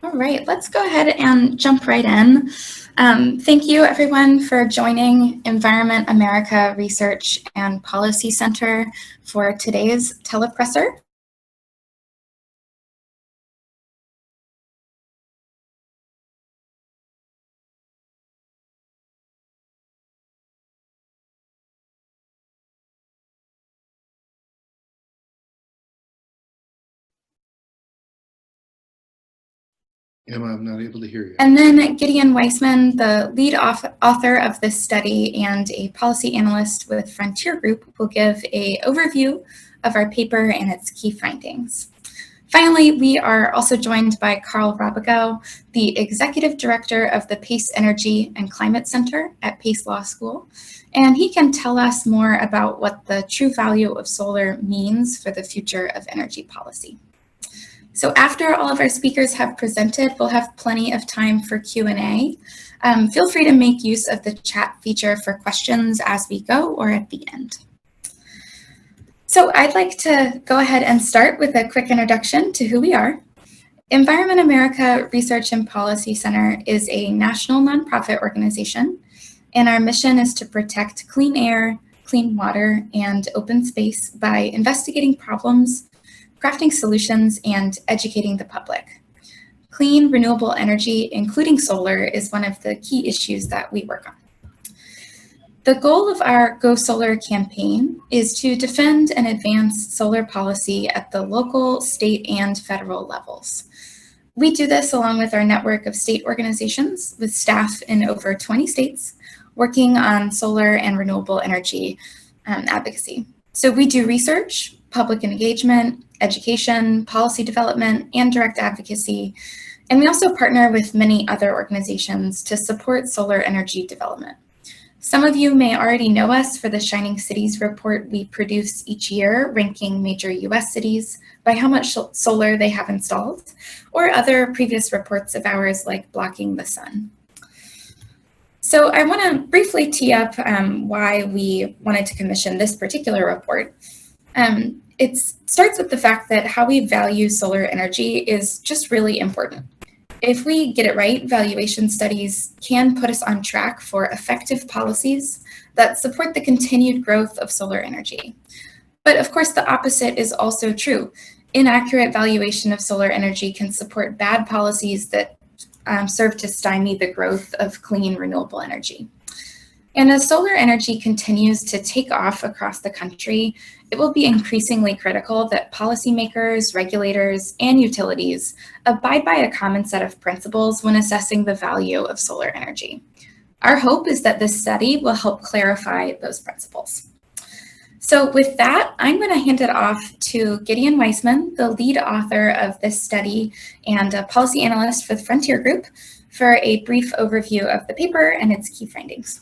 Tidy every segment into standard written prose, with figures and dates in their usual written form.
All right, let's go ahead and jump right in. Thank you, everyone, for joining Environment America Research and Policy Center for today's telepresser. Emma, I'm not able to hear you. And then Gideon Weissman, the lead author of this study and a policy analyst with Frontier Group, will give an overview of our paper and its key findings. Finally, we are also joined by Karl Rábago, the Executive Director of the Pace Energy and Climate Center at Pace Law School, and he can tell us more about what the true value of solar means for the future of energy policy. So after all of our speakers have presented, we'll have plenty of time for Q&A. Feel free to make use of the chat feature for questions as we go or at the end. So I'd like to go ahead and start with a quick introduction to who we are. Environment America Research and Policy Center is a national nonprofit organization, and our mission is to protect clean air, clean water, and open space by investigating problems, crafting solutions, and educating the public. Clean, renewable energy, including solar, is one of the key issues that we work on. The goal of our Go Solar campaign is to defend and advance solar policy at the local, state, and federal levels. We do this along with our network of state organizations with staff in over 20 states working on solar and renewable energy advocacy. So we do research, public engagement, education, policy development, and direct advocacy. And we also partner with many other organizations to support solar energy development. Some of you may already know us for the Shining Cities report we produce each year, ranking major US cities by how much solar they have installed, or other previous reports of ours like Blocking the Sun. So I want to briefly tee up why we wanted to commission this particular report. It starts with the fact that how we value solar energy is just really important. If we get it right, valuation studies can put us on track for effective policies that support the continued growth of solar energy. But of course, the opposite is also true. Inaccurate valuation of solar energy can support bad policies that serve to stymie the growth of clean, renewable energy. And as solar energy continues to take off across the country, it will be increasingly critical that policymakers, regulators, and utilities abide by a common set of principles when assessing the value of solar energy. Our hope is that this study will help clarify those principles. So with that, I'm going to hand it off to Gideon Weissman, the lead author of this study and a policy analyst for the Frontier Group, for a brief overview of the paper and its key findings.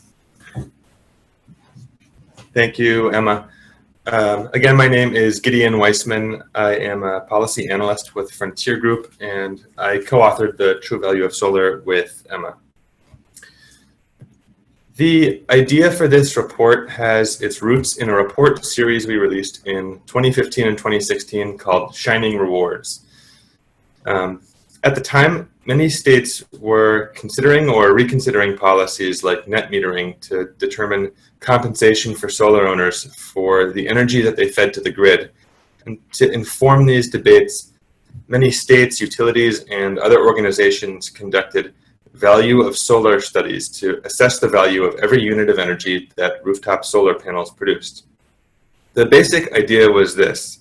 Thank you, Emma. Again, my name is Gideon Weissman. I am a policy analyst with Frontier Group, and I co-authored the True Value of Solar with Emma. The idea for this report has its roots in a report series we released in 2015 and 2016 called Shining Rewards. At the time, many states were considering or reconsidering policies like net metering to determine compensation for solar owners for the energy that they fed to the grid. And to inform these debates, many states, utilities, and other organizations conducted value of solar studies to assess the value of every unit of energy that rooftop solar panels produced. The basic idea was this.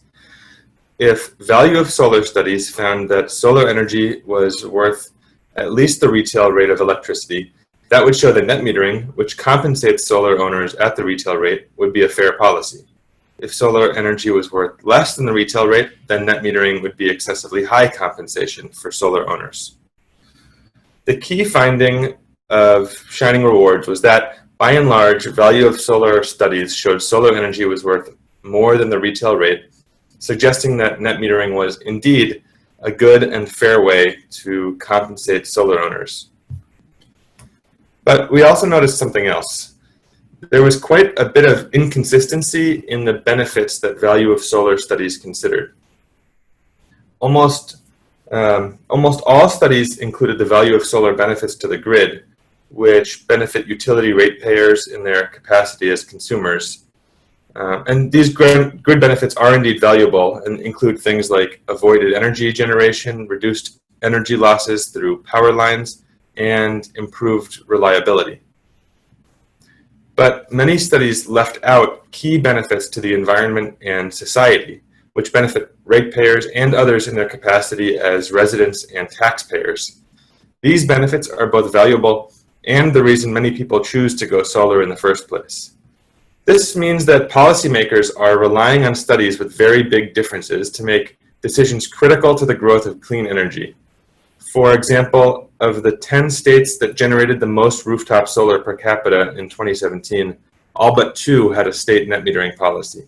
If value of solar studies found that solar energy was worth at least the retail rate of electricity, that would show that net metering, which compensates solar owners at the retail rate, would be a fair policy. If solar energy was worth less than the retail rate, then net metering would be excessively high compensation for solar owners. The key finding of Shining Rewards was that, by and large, value of solar studies showed solar energy was worth more than the retail rate, suggesting that net metering was indeed a good and fair way to compensate solar owners. But we also noticed something else. There was quite a bit of inconsistency in the benefits that value of solar studies considered. Almost Almost all studies included the value of solar benefits to the grid, which benefit utility ratepayers in their capacity as consumers. And these grid benefits are indeed valuable and include things like avoided energy generation, reduced energy losses through power lines, and improved reliability. But many studies left out key benefits to the environment and society, which benefit ratepayers and others in their capacity as residents and taxpayers. These benefits are both valuable and the reason many people choose to go solar in the first place. This means that policymakers are relying on studies with very big differences to make decisions critical to the growth of clean energy. For example, of the 10 states that generated the most rooftop solar per capita in 2017, all but 2 had a state net metering policy.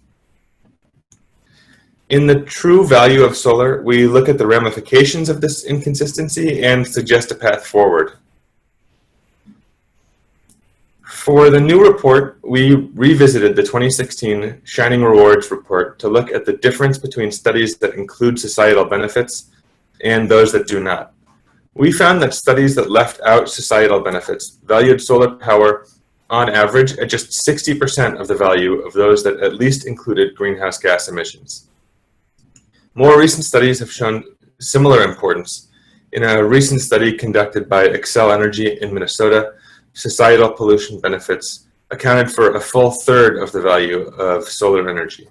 In the true value of solar, we look at the ramifications of this inconsistency and suggest a path forward. For the new report, we revisited the 2016 Shining Rewards report to look at the difference between studies that include societal benefits and those that do not. We found that studies that left out societal benefits valued solar power on average at just 60% of the value of those that at least included greenhouse gas emissions. More recent studies have shown similar importance. In a recent study conducted by Xcel Energy in Minnesota, societal pollution benefits accounted for a full third of the value of solar energy.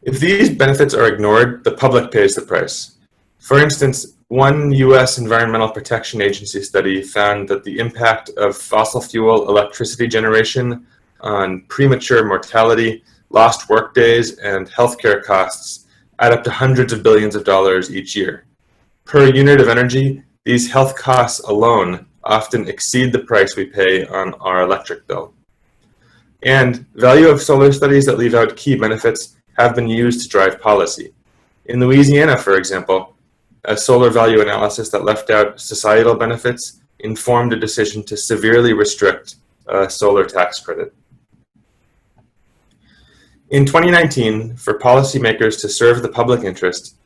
If these benefits are ignored, the public pays the price. For instance, one U.S. Environmental Protection Agency study found that the impact of fossil fuel electricity generation on premature mortality, lost workdays, and healthcare costs add up to hundreds of billions of dollars each year. Per unit of energy, these health costs alone often exceed the price we pay on our electric bill. And value of solar studies that leave out key benefits have been used to drive policy. In Louisiana, for example, a solar value analysis that left out societal benefits informed a decision to severely restrict a solar tax credit. In 2019, for policymakers to serve the public interest,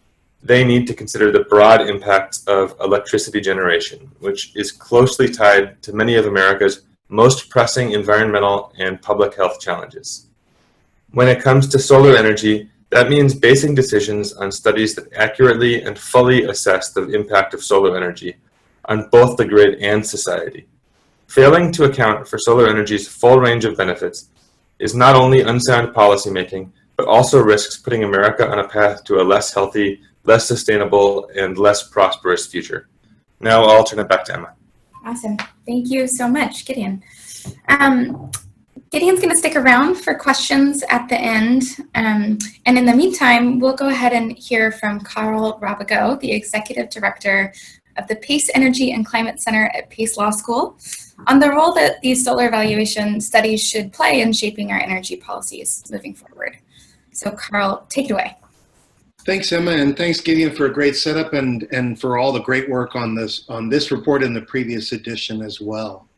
they need to consider the broad impacts of electricity generation, which is closely tied to many of America's most pressing environmental and public health challenges. When it comes to solar energy, that means basing decisions on studies that accurately and fully assess the impact of solar energy on both the grid and society. Failing to account for solar energy's full range of benefits is not only unsound policymaking, but also risks putting America on a path to a less healthy, less sustainable, and less prosperous future. Now I'll turn it back to Emma. Awesome. Thank you so much, Gideon. Gideon's going to stick around for questions at the end. And in the meantime, we'll go ahead and hear from Karl Rábago, the Executive Director of the Pace Energy and Climate Center at Pace Law School, on the role that these solar evaluation studies should play in shaping our energy policies moving forward. So Karl, take it away. Thanks, Emma, and thanks, Gideon, for a great setup and for all the great work on this report in the previous edition as well.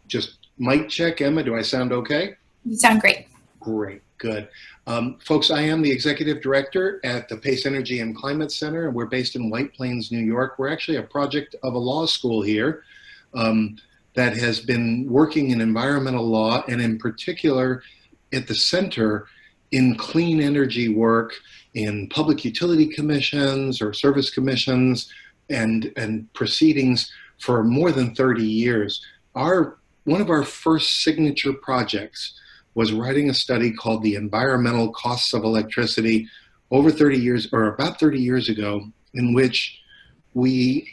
Just mic check, Emma, do I sound okay? You sound great. Great, good. Folks, I am the Executive Director at the Pace Energy and Climate Center, and we're based in White Plains, New York. We're actually a project of a law school here that has been working in environmental law, and in particular at the center in clean energy work in public utility commissions or service commissions and proceedings for more than 30 years. One of our first signature projects was writing a study called The Environmental Costs of Electricity over 30 years, or about 30 years ago, in which we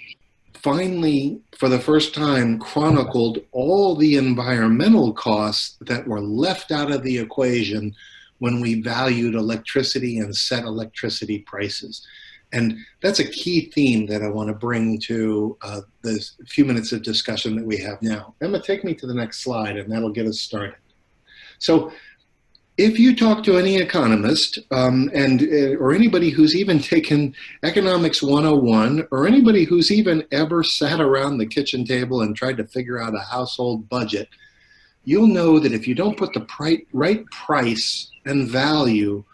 finally, for the first time, chronicled all the environmental costs that were left out of the equation when we valued electricity and set electricity prices. And that's a key theme that I want to bring to this few minutes of discussion that we have now. Emma, take me to the next slide, and that'll get us started. So if you talk to any economist or anybody who's even taken Economics 101, or anybody who's even ever sat around the kitchen table and tried to figure out a household budget, you'll know that if you don't put the right price and value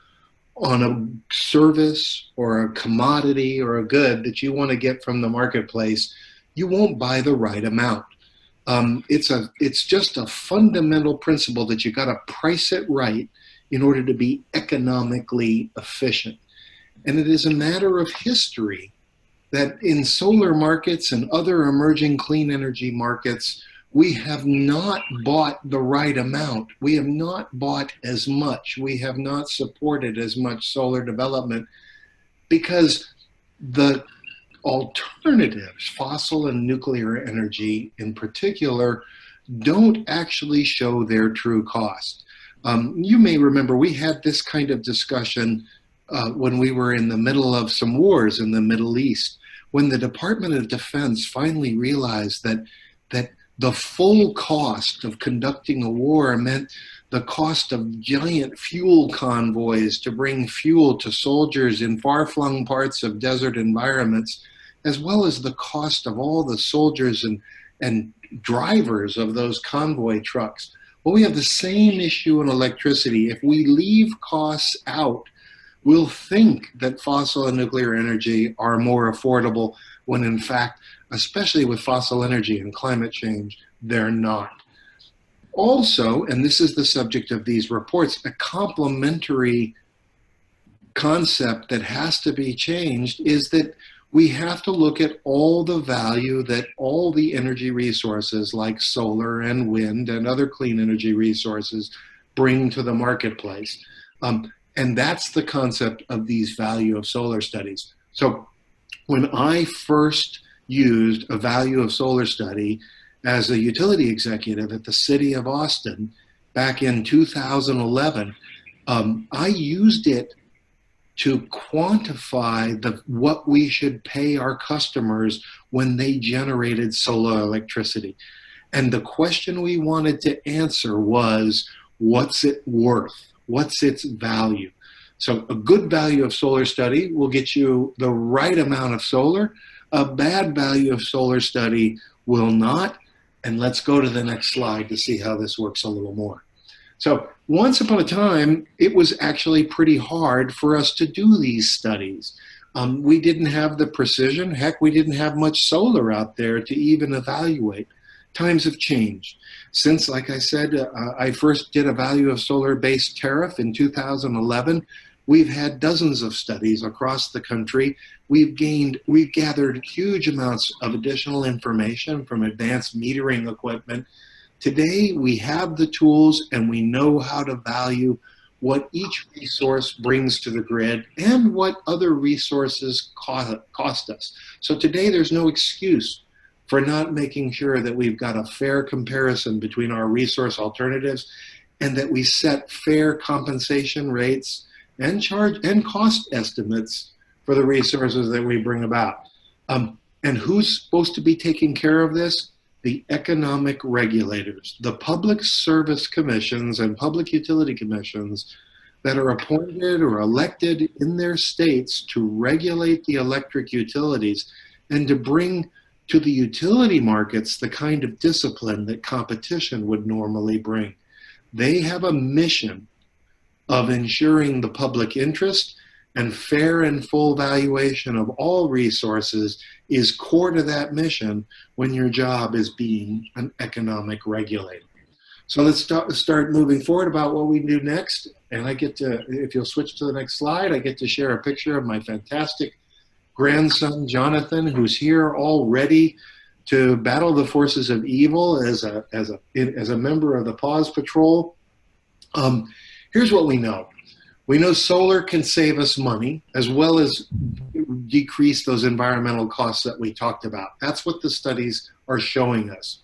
on a service or a commodity or a good that you want to get from the marketplace, you won't buy the right amount. It's just a fundamental principle that you got to price it right in order to be economically efficient. And it is a matter of history that in solar markets and other emerging clean energy markets, we have not bought the right amount. We have not bought as much. We have not supported as much solar development because the alternatives, fossil and nuclear energy in particular, don't actually show their true cost. You may remember we had this kind of discussion when we were in the middle of some wars in the Middle East, when the Department of Defense finally realized that the full cost of conducting a war meant the cost of giant fuel convoys to bring fuel to soldiers in far-flung parts of desert environments, as well as the cost of all the soldiers and drivers of those convoy trucks. Well, we have the same issue in electricity. If we leave costs out, we'll think that fossil and nuclear energy are more affordable when in fact, especially with fossil energy and climate change, they're not. Also, and this is the subject of these reports, a complementary concept that has to be changed is that we have to look at all the value that all the energy resources like solar and wind and other clean energy resources bring to the marketplace. And that's the concept of these value of solar studies. So when I first used a value of solar study as a utility executive at the city of Austin back in 2011, I used it to quantify what we should pay our customers when they generated solar electricity. And the question we wanted to answer was, what's it worth? What's its value? So a good value of solar study will get you the right amount of solar. A bad value of solar study will not. And let's go to the next slide to see how this works a little more. So once upon a time, it was actually pretty hard for us to do these studies. We didn't have the precision. Heck, we didn't have much solar out there to even evaluate. Times have changed. Since, like I said, I first did a value of solar-based tariff in 2011, we've had dozens of studies across the country. We've gathered huge amounts of additional information from advanced metering equipment. Today, we have the tools and we know how to value what each resource brings to the grid and what other resources cost us. So today, there's no excuse for not making sure that we've got a fair comparison between our resource alternatives and that we set fair compensation rates and charge and cost estimates for the resources that we bring about. And who's supposed to be taking care of this? The economic regulators, the public service commissions and public utility commissions that are appointed or elected in their states to regulate the electric utilities and to bring to the utility markets the kind of discipline that competition would normally bring. They have a mission of ensuring the public interest, and fair and full valuation of all resources is core to that mission when your job is being an economic regulator. So let's start moving forward about what we do next. And I get to, if you'll switch to the next slide, I get to share a picture of my fantastic grandson, Jonathan, who's here all ready to battle the forces of evil as a member of the Pause Patrol. Here's what we know. We know solar can save us money as well as decrease those environmental costs that we talked about. That's what the studies are showing us.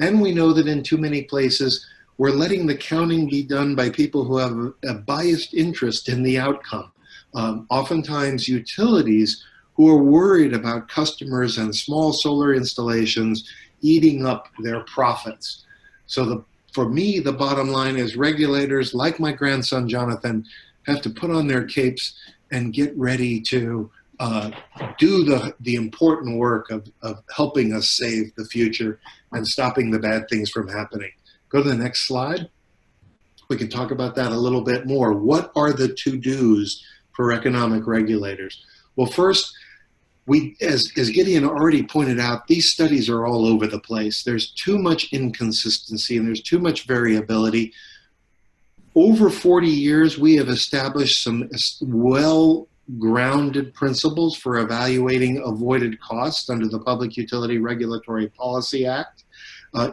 And we know that in too many places, we're letting the counting be done by people who have a biased interest in the outcome. Oftentimes utilities who are worried about customers and small solar installations eating up their profits. So for me, the bottom line is regulators like my grandson, Jonathan, have to put on their capes and get ready to do the important work of helping us save the future and stopping the bad things from happening. Go to the next slide. We can talk about that a little bit more. What are the to-dos for economic regulators? Well, first, as Gideon already pointed out, these studies are all over the place. There's too much inconsistency and there's too much variability. Over 40 years, we have established some well-grounded principles for evaluating avoided costs under the Public Utility Regulatory Policy Act,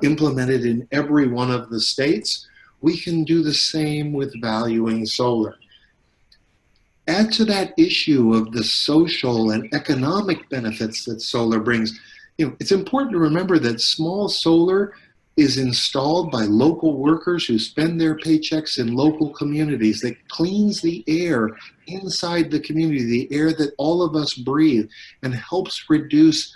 implemented in every one of the states. We can do the same with valuing solar. Add to that issue of the social and economic benefits that solar brings. It's important to remember that small solar is installed by local workers who spend their paychecks in local communities, that cleans the air inside the community, the air that all of us breathe, and helps reduce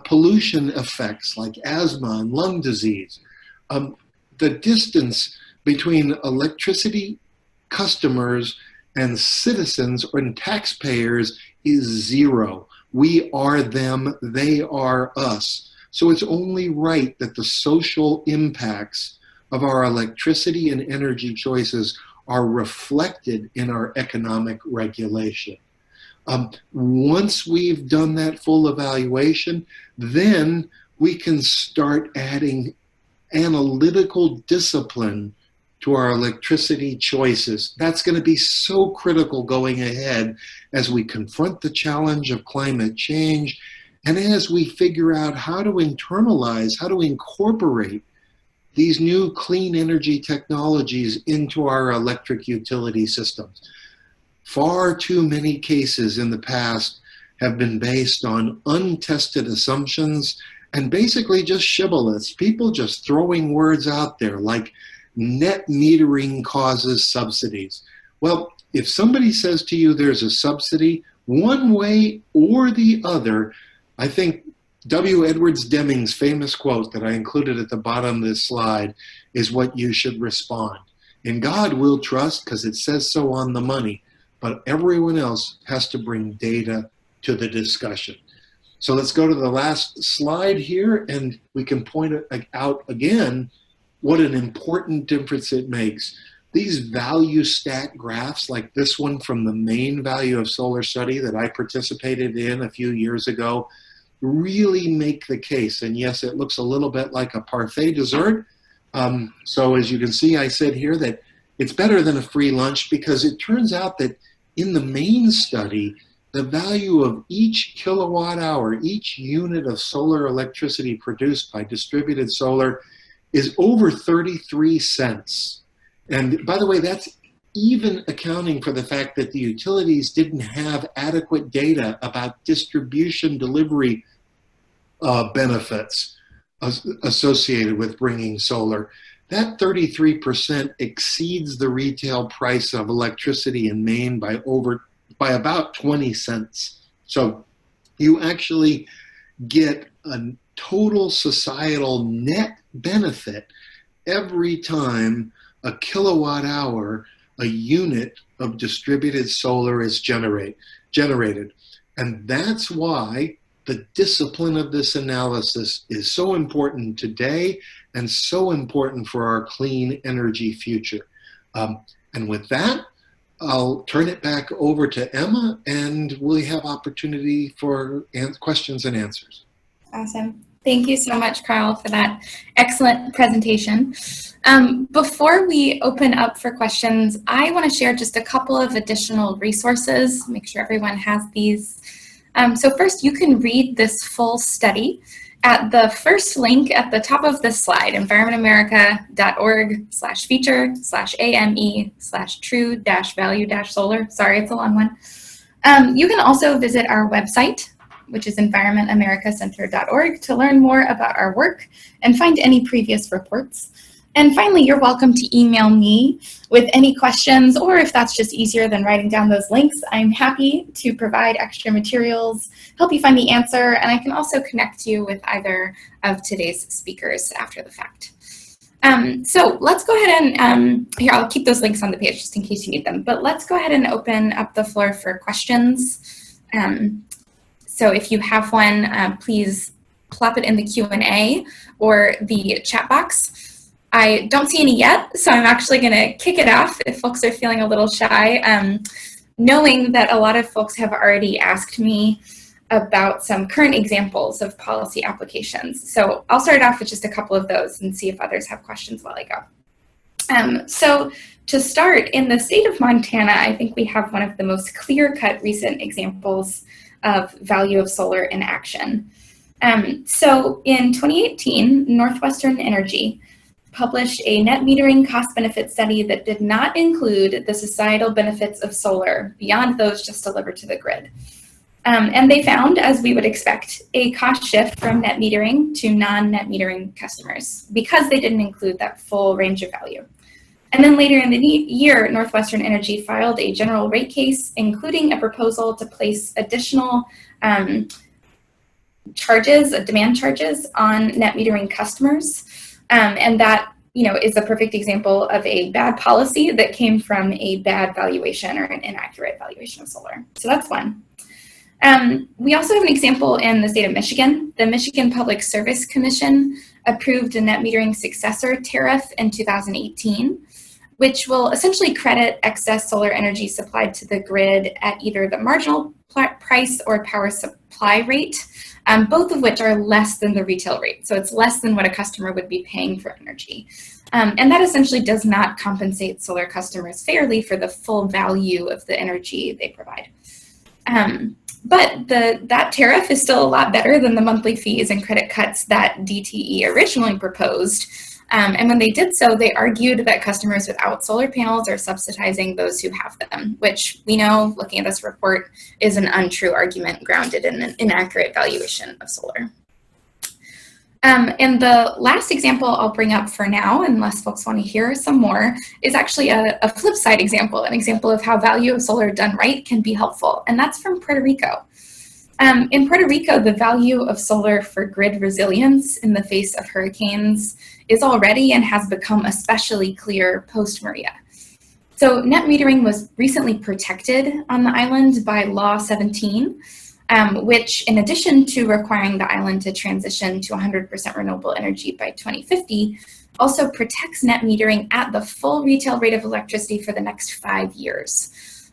pollution effects like asthma and lung disease. The distance between electricity customers and citizens and taxpayers is zero. We are them, they are us. So it's only right that the social impacts of our electricity and energy choices are reflected in our economic regulation. Once we've done that full evaluation, then we can start adding analytical discipline to our electricity choices. That's going to be so critical going ahead as we confront the challenge of climate change and as we figure out how to internalize, how to incorporate these new clean energy technologies into our electric utility systems. Far too many cases in the past have been based on untested assumptions and basically just shibboleths, people just throwing words out there like net metering causes subsidies. Well, if somebody says to you there's a subsidy, one way or the other, I think W. Edwards Deming's famous quote that I included at the bottom of this slide is what you should respond. In God we'll trust because it says so on the money, but everyone else has to bring data to the discussion. So let's go to the last slide here and we can point it out again what an important difference it makes. These value stack graphs like this one from the main value of solar study that I participated in a few years ago really make the case. And yes, it looks a little bit like a parfait dessert. So as you can see, I said here that it's better than a free lunch because it turns out that in the main study, the value of each kilowatt hour, each unit of solar electricity produced by distributed solar is over 33 cents. And by the way, that's even accounting for the fact that the utilities didn't have adequate data about distribution delivery benefits associated with bringing solar. That 33% exceeds the retail price of electricity in Maine by about 20 cents. So you actually get a total societal net benefit every time a kilowatt hour, a unit of distributed solar is generated. And that's why the discipline of this analysis is so important today and so important for our clean energy future. And with that, I'll turn it back over to Emma and we'll have opportunity for questions and answers. Awesome. Thank you so much, Karl, for that excellent presentation. Before we open up for questions, I want to share just a couple of additional resources, make sure everyone has these. So first, you can read this full study at the first link at the top of this slide, environmentamerica.org/feature/AME/true-value-solar. Sorry, it's a long one. You can also visit our website, which is environmentamericacenter.org, to learn more about our work and find any previous reports. And finally, you're welcome to email me with any questions, or if that's just easier than writing down those links, I'm happy to provide extra materials, help you find the answer, and I can also connect you with either of today's speakers after the fact. So let's go ahead and, here, I'll keep those links on the page just in case you need them, but let's go ahead and open up the floor for questions. So if you have one, please plop it in the Q&A or the chat box. I don't see any yet, so I'm actually going to kick it off if folks are feeling a little shy. knowing that a lot of folks have already asked me about some current examples of policy applications. So I'll start off with just a couple of those and see if others have questions while I go. So to start, in the state of Montana, I think we have one of the most clear-cut recent examples of value of solar in action. So in 2018, Northwestern Energy published a net metering cost-benefit study that did not include the societal benefits of solar beyond those just delivered to the grid. And they found, as we would expect, a cost shift from net metering to non-net metering customers because they didn't include that full range of value. And then later in the year, Northwestern Energy filed a general rate case, including a proposal to place additional demand charges on net metering customers. And that, is a perfect example of a bad policy that came from a bad valuation or an inaccurate valuation of solar. So that's one. We also have an example in the state of Michigan. The Michigan Public Service Commission approved a net metering successor tariff in 2018, which will essentially credit excess solar energy supplied to the grid at either the marginal price or power supply rate, both of which are less than the retail rate. So it's less than what a customer would be paying for energy. And that essentially does not compensate solar customers fairly for the full value of the energy they provide. But that tariff is still a lot better than the monthly fees and credit cuts that DTE originally proposed. And when they did so, they argued that customers without solar panels are subsidizing those who have them, which we know, looking at this report, is an untrue argument grounded in an inaccurate valuation of solar. And the last example I'll bring up for now, unless folks want to hear some more, is actually a flip side example, an example of how value of solar done right can be helpful, and that's from Puerto Rico. In Puerto Rico, the value of solar for grid resilience in the face of hurricanes is already and has become especially clear post-Maria. So net metering was recently protected on the island by Law 17, which, in addition to requiring the island to transition to 100% renewable energy by 2050, also protects net metering at the full retail rate of electricity for the next 5 years.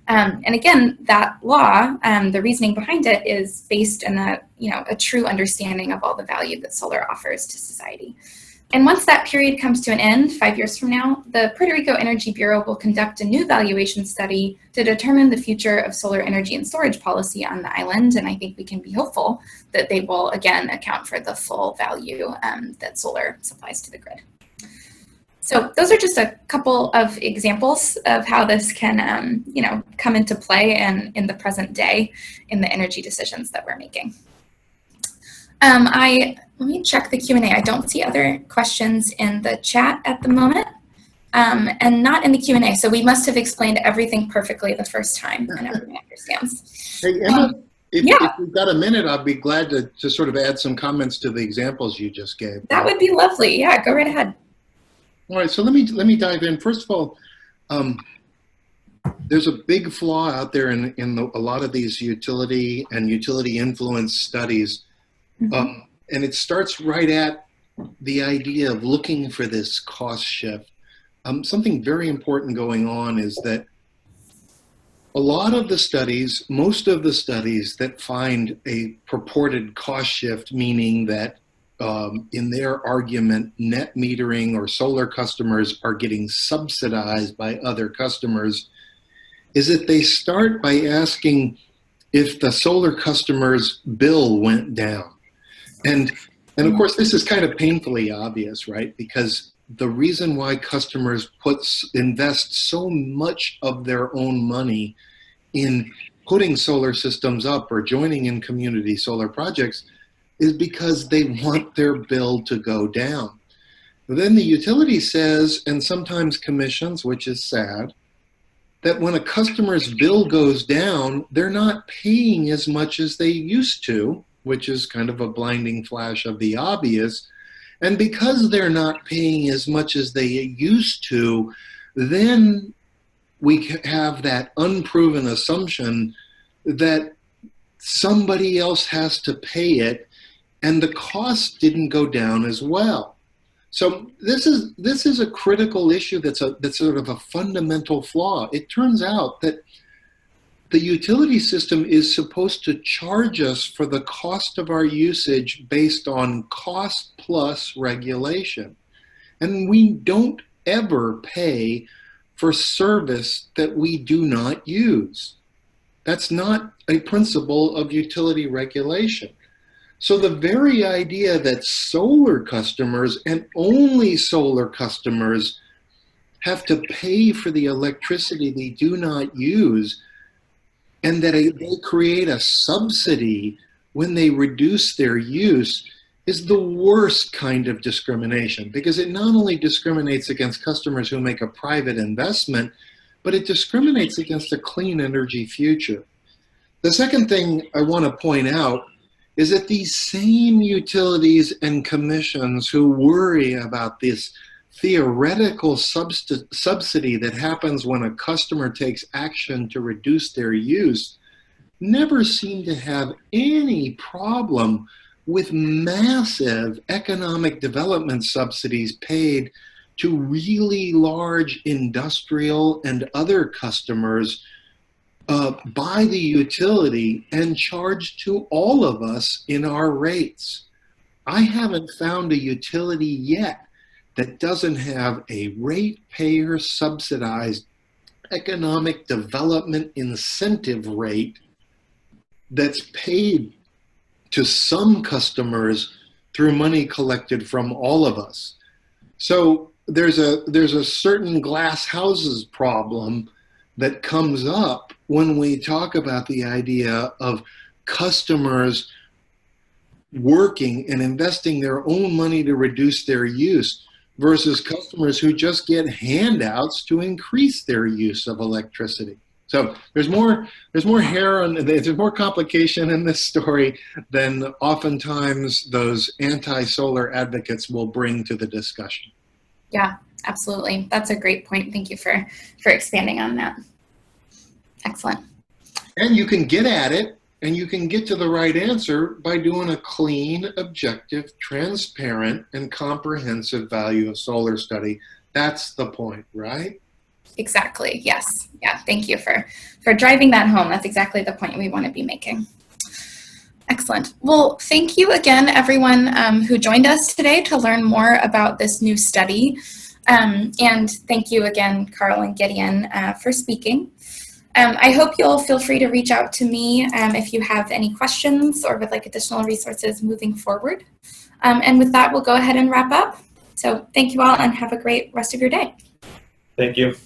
And again, that law, the reasoning behind it is based on a true understanding of all the value that solar offers to society. And once that period comes to an end, 5 years from now, the Puerto Rico Energy Bureau will conduct a new valuation study to determine the future of solar energy and storage policy on the island. And I think we can be hopeful that they will, again, account for the full value that solar supplies to the grid. So those are just a couple of examples of how this can, come into play and in the present day in the energy decisions that we're making. Let me check the Q&A. I don't see other questions in the chat at the moment, and not in the Q&A. So we must have explained everything perfectly the first time, and everyone understands. Hey, Emma, if you've got a minute, I'd be glad to sort of add some comments to the examples you just gave. That would be lovely. Yeah, go right ahead. All right, so let me dive in. First of all, there's a big flaw out there in a lot of these utility and utility influence studies. Mm-hmm. And it starts right at the idea of looking for this cost shift. Something very important going on is that a lot of the studies, most of the studies that find a purported cost shift, meaning that in their argument, net metering or solar customers are getting subsidized by other customers, is that they start by asking if the solar customer's bill went down. And of course, this is kind of painfully obvious, right? Because the reason why customers invest so much of their own money in putting solar systems up or joining in community solar projects is because they want their bill to go down. But then the utility says, and sometimes commissions, which is sad, that when a customer's bill goes down, they're not paying as much as they used to, which is kind of a blinding flash of the obvious. And because they're not paying as much as they used to, then we have that unproven assumption that somebody else has to pay it, and the cost didn't go down as well. So this is a critical issue that's sort of a fundamental flaw. It turns out that the utility system is supposed to charge us for the cost of our usage based on cost plus regulation. And we don't ever pay for service that we do not use. That's not a principle of utility regulation. So the very idea that solar customers and only solar customers have to pay for the electricity they do not use, and that they create a subsidy when they reduce their use, is the worst kind of discrimination, because it not only discriminates against customers who make a private investment, but it discriminates against a clean energy future. The second thing I want to point out is that these same utilities and commissions who worry about this theoretical subsidy that happens when a customer takes action to reduce their use never seem to have any problem with massive economic development subsidies paid to really large industrial and other customers by the utility and charged to all of us in our rates. I haven't found a utility yet that doesn't have a ratepayer subsidized economic development incentive rate that's paid to some customers through money collected from all of us. So there's a certain glass houses problem that comes up when we talk about the idea of customers working and investing their own money to reduce their use versus customers who just get handouts to increase their use of electricity. So there's more hair on, there's more complication in this story than oftentimes those anti-solar advocates will bring to the discussion. Yeah, absolutely. That's a great point. Thank you for expanding on that. Excellent. And you can get at it and you can get to the right answer by doing a clean, objective, transparent, and comprehensive value of solar study. That's the point, right? Exactly. Yes. Yeah. Thank you for driving that home. That's exactly the point we want to be making. Excellent. Well, thank you again, everyone who joined us today to learn more about this new study. And thank you again, Karl and Gideon, for speaking. I hope you'll feel free to reach out to me if you have any questions or would like additional resources moving forward. And with that, we'll go ahead and wrap up. So thank you all and have a great rest of your day. Thank you.